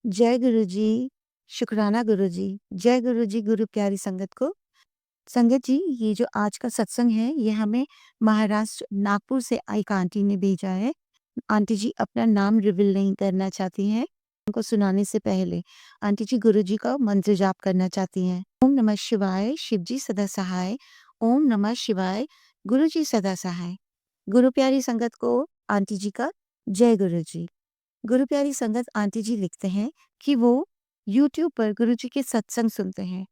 जय गुरु जी, शुकराना गुरु जी, जय गुरु जी, गुरु प्यारी संगत को। संगत जी, ये जो आज का सत्संग है, ये हमें महाराष्ट्र नागपुर से एक आंटी ने भेजा है। आंटी जी अपना नाम रिवील नहीं करना चाहती हैं। उनको सुनाने से पहले आंटी जी गुरु जी का मंत्र जाप करना चाहती हैं। ओम नमः शिवाय, शिव जी सदा सहाय। ओम नमः शिवाय, गुरु जी सदा सहाय। गुरु प्यारी संगत को आंटी जी का जय गुरु जी। गुरु प्यारी संगत आंटी जी लिखते हैं कि वो यूट्यूब पर गुरु जी के सत्संग सुनते हैं।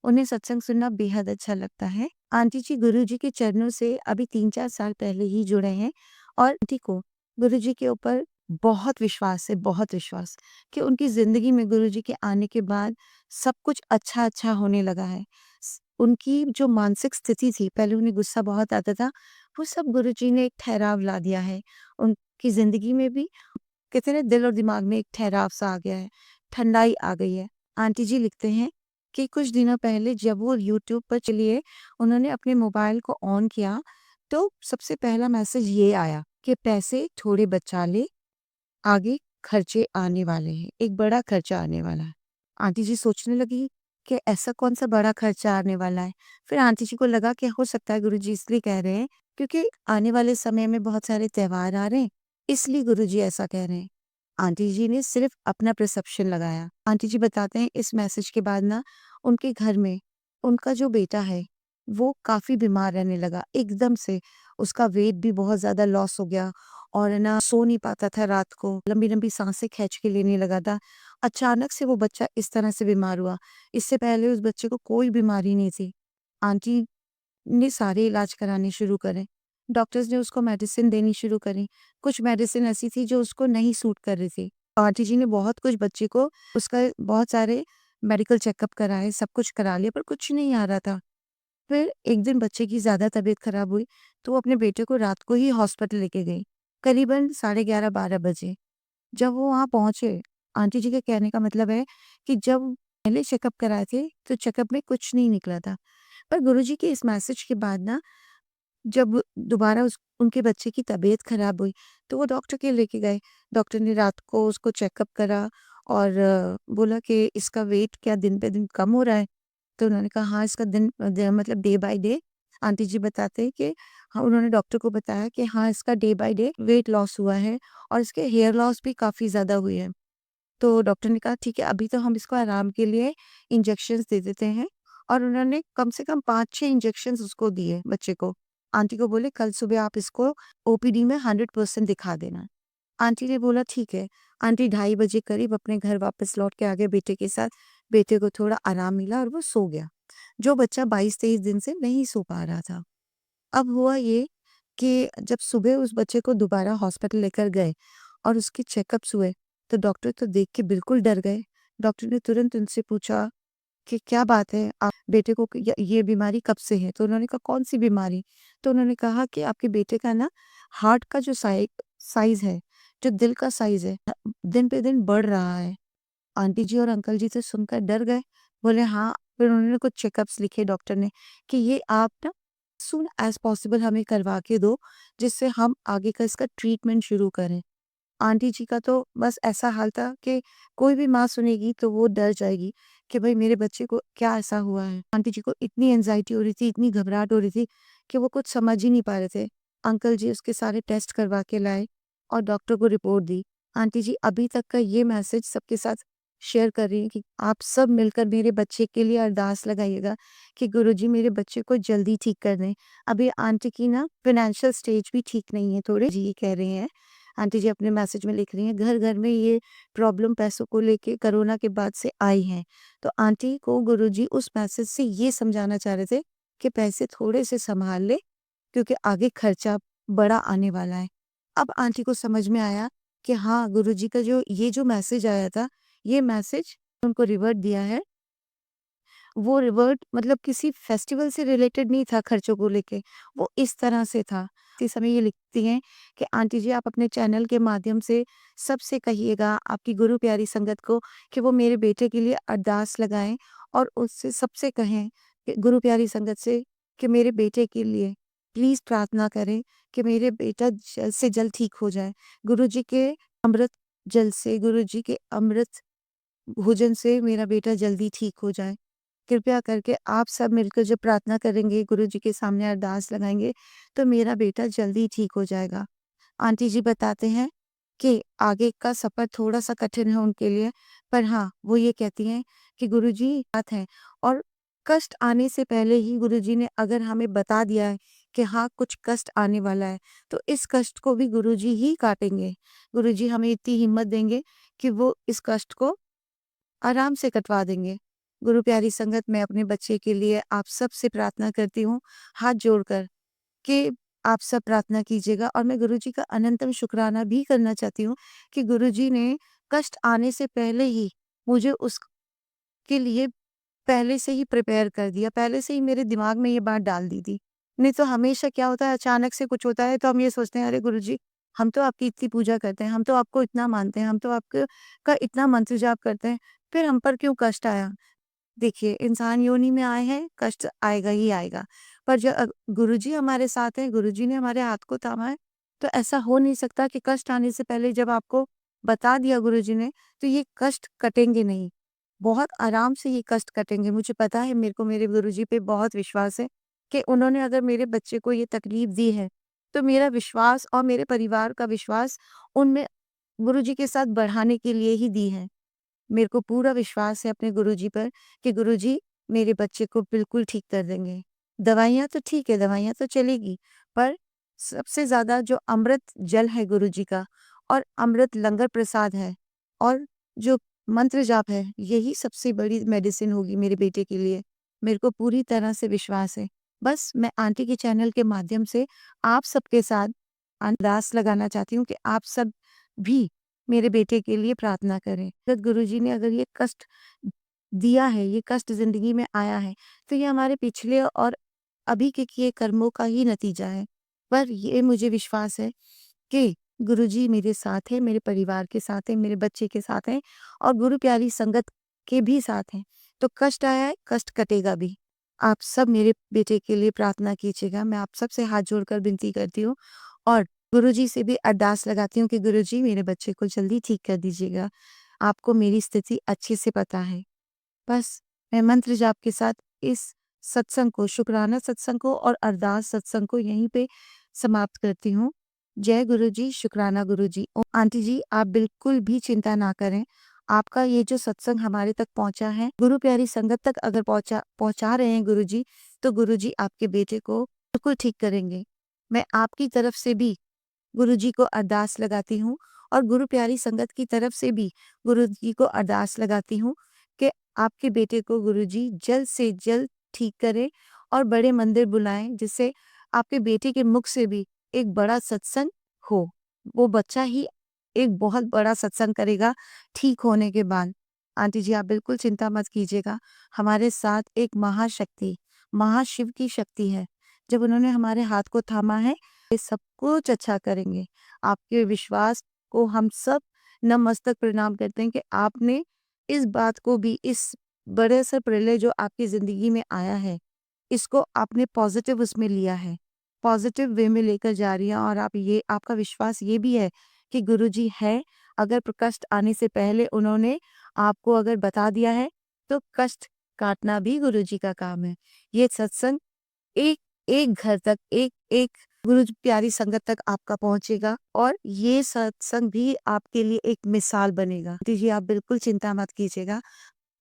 उन्हें सत्संग सुनना बेहद अच्छा लगता है। आंटी जी गुरु जी के चरणों से अभी 3-4 साल पहले ही जुड़े हैं और आंटी को गुरु जी के ऊपर बहुत विश्वास है, बहुत विश्वास कि उनकी ज़िंदगी में गुरु जी के आने के बाद सब कुछ अच्छा-अच्छा होने लगा है। उनकी जो मानसिक स्थिति थी, पहले उन्हें गुस्सा बहुत आता था, वो सब गुरु जी ने एक ठहराव ला दिया है। उनकी ज़िंदगी में भी कहते हैं ना दिल और दिमाग में एक ठहराव सा आ गया है, ठंडाई आ गई है। आंटी जी लिखते हैं कि कुछ दिनों पहले जब वो यूट्यूब पर चलिए उन्होंने अपने मोबाइल को ऑन किया, तो सबसे पहला मैसेज ये आया कि पैसे थोड़े बचा ले, आगे खर्चे आने वाले हैं, एक बड़ा खर्चा आने वाला है। आंटी जी सोचने लगी कि ऐसा कौन-सा बड़ा खर्चा आने वाला है? फिर आंटी जी को लगा कि हो सकता है गुरुजी इसलिए कह रहे हैं क्योंकि आने वाले समय में बहुत सारे त्योहार आ रहे हैं, इसलिए गुरुजी ऐसा कह रहे हैं। आंटी जी ने सिर्फ अपना परसेप्शन लगाया। आंटी जी बताते हैं इस मैसेज के बाद ना उनके घर में उनका जो बेटा है, वो काफ़ी बीमार रहने लगा। एकदम से उसका वेट भी बहुत ज़्यादा लॉस हो गया और है ना सो नहीं पाता था रात को, लंबी-लंबी साँसें खींच के लेने लगा था। अचानक से वो बच्चा इस तरह से बीमार हुआ। इससे पहले उस बच्चे को कोई बीमारी नहीं थी। आंटी ने सारे इलाज कराने शुरू करे। डॉक्टर्स ने उसको मेडिसिन देनी शुरू करी। कुछ मेडिसिन ऐसी थी जो उसको नहीं सूट कर रही थी। आंटी जी ने बहुत कुछ बच्चे को उसका बहुत सारे मेडिकल चेकअप कराए, सब कुछ करा लिया पर कुछ नहीं आ रहा था। फिर एक दिन बच्चे की ज़्यादा तबीयत खराब हुई, तो वो अपने बेटे को रात को ही हॉस्पिटल लेके गई, करीबन साढ़े 11-12 बजे। जब वो वहाँ पहुँचे, आंटी जी के कहने का मतलब है कि जब पहले चेकअप कराए थे, तो चेकअप में कुछ नहीं निकला था। पर गुरुजी के इस मैसेज के बाद ना, जब दोबारा उस उनके बच्चे की तबीयत खराब हुई, तो वो डॉक्टर के लेके गए। डॉक्टर ने रात को उसको चेकअप करा और बोला कि इसका वेट क्या दिन पे दिन कम हो रहा है? तो उन्होंने कहा हाँ, इसका दिन मतलब डे बाय डे आंटी जी बताते हैं कि हाँ, उन्होंने डॉक्टर को बताया कि हाँ, इसका day by day weight loss हुआ है और इसके हेयर लॉस भी काफ़ी ज़्यादा हुई है। तो डॉक्टर ने कहा ठीक है, अभी तो हम इसको आराम के लिए इंजेक्शंस दे देते हैं और उन्होंने कम से कम 5-6 इंजेक्शंस उसको दिए बच्चे को। आंटी को बोले कल सुबह आप इसको ओपीडी में 100% दिखा देना। आंटी ने बोला ठीक है। आंटी 2:30 बजे करीब अपने घर वापस लौट के आ गए बेटे के साथ। बेटे को थोड़ा आराम मिला और वो सो गया। जो बच्चा 22-23 दिन से नहीं सो पा रहा था। अब हुआ ये कि जब सुबह उस बच्चे को दोबारा हॉस्पिटल लेकर गए और उसके चेकअप्स हुए, तो डॉक्टर तो देख के बिल्कुल डर गए। डॉक्टर ने तुरंत उनसे पूछा कि क्या बात है? आप बेटे को ये बीमारी कब से है? तो उन्होंने कहा कौन-सी बीमारी? तो उन्होंने कहा कि आपके बेटे का ना हार्ट का जो साइज़ है, जो दिल का साइज़ है, दिन पे दिन बढ़ रहा है। आंटी जी और अंकल जी तो सुनकर डर गए। बोले हाँ, फिर उन्होंने कुछ चेकअप्स लिखे डॉक्टर ने कि ये आप ना सून एज़ पॉसिबल हमें करवा के दो, जिससे हम आगे का इसका ट्रीटमेंट शुरू करें। आंटी जी का तो बस ऐसा हाल था कि कोई भी माँ सुनेगी तो वो डर जाएगी कि भई मेरे बच्चे को क्या ऐसा हुआ है? आंटी जी को इतनी एंग्ज़ायटी हो रही थी, इतनी घबराहट हो रही थी कि वो कुछ समझ ही नहीं पा रहे थे। अंकल जी उसके सारे टेस्ट करवा के लाए और डॉक्टर को रिपोर्ट दी। आंटी जी अभी तक का ये मैसेज सबके साथ शेयर कर रही हैं कि आप सब मिलकर मेरे बच्चे के लिए अरदास लगाइएगा कि गुरुजी मेरे बच्चे को जल्दी ठीक कर दें। अभी आंटी की ना फ़ाइनेंशियल स्टेज भी ठीक नहीं है थोड़े, जी ये कह रहे हैं। आंटी जी अपने मैसेज में लिख रही हैं, घर-घर में ये प्रॉब्लम पैसों को लेके कोरोना के बाद से आई है। तो आंटी को गुरुजी उस मैसेज से ये समझाना चाह रहे थे कि पैसे थोड़े से सँभाल ले, क्योंकि आगे खर्चा बड़ा आने वाला है। अब आंटी को समझ में आया कि हाँ, गुरुजी का जो मैसेज आया था, ये मैसेज उनको रिवर्ट दिया है, वो रिवर्ट मतलब किसी फेस्टिवल से रिलेटेड नहीं था खर्चों को लेके, वो इस तरह से था। इस समय ये लिखती हैं कि आंटी जी आप अपने चैनल के माध्यम से सबसे कहिएगा आपकी गुरु प्यारी संगत को कि वो मेरे बेटे के लिए अरदास लगाएँ और उससे सबसे कहें कि गुरु प्यारी संगत से कि मेरे बेटे के लिए प्लीज़ प्रार्थना करें कि मेरे बेटा जल्द से जल्द ठीक हो जाए। गुरु जी के अमृत जल से, गुरु जी के अमृत भोजन से मेरा बेटा जल्दी ठीक हो जाए। कृपया करके आप सब मिलकर जब प्रार्थना करेंगे, गुरुजी के सामने अरदास लगाएँगे, तो मेरा बेटा जल्दी ठीक हो जाएगा। आंटी जी बताते हैं कि आगे का सफ़र थोड़ा-सा कठिन है उनके लिए, पर हाँ, वो ये कहती हैं कि गुरुजी साथ हैं और कष्ट आने से पहले ही गुरुजी ने अगर हमें बता दिया है कि हाँ, कुछ कष्ट आने वाला है, तो इस कष्ट को भी गुरुजी ही काटेंगे। गुरुजी हमें इतनी हिम्मत देंगे कि वो इस कष्ट को आराम से कटवा देंगे। गुरु प्यारी संगत, मैं अपने बच्चे के लिए आप सब से प्रार्थना करती हूँ, हाथ जोड़कर कि आप सब प्रार्थना कीजिएगा और मैं गुरुजी का अनंतम शुक्राना भी करना चाहती हूँ कि गुरुजी ने कष्ट आने से पहले ही मुझे उसके लिए पहले से ही प्रिपेयर कर दिया, पहले से ही मेरे दिमाग में ये बात डाल दी थी। नहीं तो हमेशा क्या होता है, अचानक से कुछ होता है तो हम ये सोचते हैं, अरे गुरुजी, हम तो आपकी इतनी पूजा करते हैं, हम तो आपको इतना मानते हैं, हम तो आपके का इतना मंत्र जाप करते हैं, फिर हम पर क्यों कष्ट आया? देखिए, इंसान योनि में आए हैं, कष्ट आएगा ही आएगा। पर गुरुजी हमारे साथ हैं, गुरुजी ने हमारे हाथ को थामा है, तो ऐसा हो नहीं सकता कि कष्ट आने से पहले जब आपको बता दिया गुरुजी ने, तो ये कष्ट कटेंगे नहीं। बहुत आराम से ये कष्ट कटेंगे। मुझे पता है, मेरे को मेरे गुरुजी पे बहुत विश्वास है कि उन्होंने अगर मेरे बच्चे को ये तकलीफ दी है, तो मेरा विश्वास और मेरे परिवार का विश्वास उनमें गुरुजी के साथ बढ़ाने के लिए ही दी है। मेरे को पूरा विश्वास है अपने गुरुजी पर कि गुरुजी मेरे बच्चे को बिल्कुल ठीक कर देंगे। दवाइयाँ तो ठीक है, दवाइयाँ तो चलेगी, पर सबसे ज़्यादा जो अमृत जल है गुरुजी का और अमृत लंगर प्रसाद है और जो मंत्र जाप है, यही सबसे बड़ी मेडिसिन होगी मेरे बेटे के लिए। मेरे को पूरी तरह से विश्वास है। बस मैं आंटी के चैनल के माध्यम से आप सबके साथ अरदास लगाना चाहती हूँ कि आप सब भी मेरे बेटे के लिए प्रार्थना करें। अगर गुरुजी ने अगर ये कष्ट दिया है, ये कष्ट ज़िंदगी में आया है, तो ये हमारे पिछले और अभी के किए कर्मों का ही नतीजा है। पर ये मुझे विश्वास है कि गुरुजी मेरे साथ हैं, मेरे परिवार के साथ हैं, मेरे बच्चे के साथ हैं और गुरु प्यारी संगत के भी साथ हैं। तो कष्ट आया है, कष्ट कटेगा भी। आप सब मेरे बेटे के लिए प्रार्थना कीजिएगा। मैं आप सबसे हाथ जोड़कर विनती करती हूँ और गुरुजी से भी अरदास लगाती हूँ कि गुरुजी मेरे बच्चे को जल्दी ठीक कर दीजिएगा। आपको मेरी स्थिति अच्छे से पता है। बस मैं मंत्र जाप के साथ इस सत्संग को, शुक्राना सत्संग को और अरदास सत्संग को यहीं पे समाप्त करती हूँ। जय गुरुजी, शुक्राना गुरुजी। आंटी जी, आप बिल्कुल भी चिंता ना करें। आपका ये जो सत्संग हमारे तक पहुँचा है, गुरु प्यारी संगत तक अगर पहुँचा रहे हैं गुरुजी, तो गुरुजी आपके बेटे को बिल्कुल ठीक करेंगे। मैं आपकी तरफ से भी गुरुजी को अरदास लगाती हूँ और गुरु प्यारी संगत की तरफ से भी गुरुजी को अरदास लगाती हूँ कि आपके बेटे को गुरुजी जल्द से जल्द ठीक करें और बड़े मंदिर बुलाएं, जिससे आपके बेटे के मुख से भी एक बड़ा सत्संग हो। वो बच्चा ही एक बहुत बड़ा सत्संग करेगा ठीक होने के बाद। आंटी जी, आप बिल्कुल चिंता मत कीजिएगा। हमारे साथ एक महाशक्ति, महाशिव की शक्ति है। जब उन्होंने हमारे हाथ को थामा है, ये सब कुछ अच्छा करेंगे। आपके विश्वास को हम सब नतमस्तक प्रणाम करते हैं कि आपने इस बात को भी, इस बड़े से प्रलय जो आपकी ज़िंदगी में आया है, इसको आपने पॉज़िटिव उसमें लिया है। पॉज़िटिव वे में लेकर जा रही हैं और आप ये, आपका विश्वास ये भी है कि गुरुजी है, अगर कष्ट आने से पहले उन्होंने आपको अगर बता दिया है, तो कष्ट काटना भी गुरुजी का काम है। ये सत्संग एक एक घर तक, एक-एक गुरु प्यारी संगत तक आपका पहुँचेगा और ये सत्संग भी आपके लिए एक मिसाल बनेगा। जी, आप बिल्कुल चिंता मत कीजिएगा।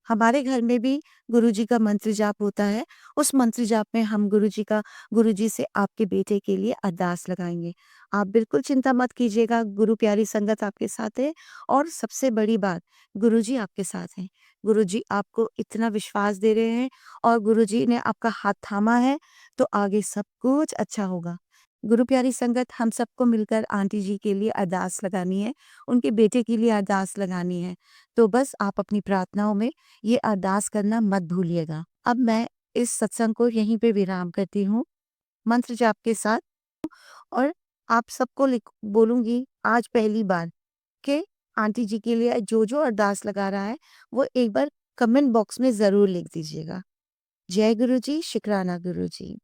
हमारे घर में भी गुरुजी का मंत्र जाप होता है। उस मंत्र जाप में हम गुरुजी से आपके बेटे के लिए अरदास लगाएँगे। आप बिल्कुल चिंता मत कीजिएगा, गुरु प्यारी संगत आपके साथ है और सबसे बड़ी बात, गुरुजी आपके साथ हैं। गुरुजी आपको इतना विश्वास दे रहे हैं और गुरुजी ने आपका हाथ थामा है, तो आगे सब कुछ अच्छा होगा। गुरु प्यारी संगत, हम सबको मिलकर आंटी जी के लिए अरदास लगानी है, उनके बेटे के लिए अरदास लगानी है। तो बस आप अपनी प्रार्थनाओं में ये अरदास करना मत भूलिएगा। अब मैं इस सत्संग को यहीं पे विराम करती हूँ, मंत्र जाप के साथ और आप सबको बोलूँगी आज पहली बार कि आंटी जी के लिए जो-जो अरदास लगा रहा है, वो एक बार कमेंट बॉक्स में ज़रूर लिख दीजिएगा। जय गुरु जी, शुक्राना गुरु जी।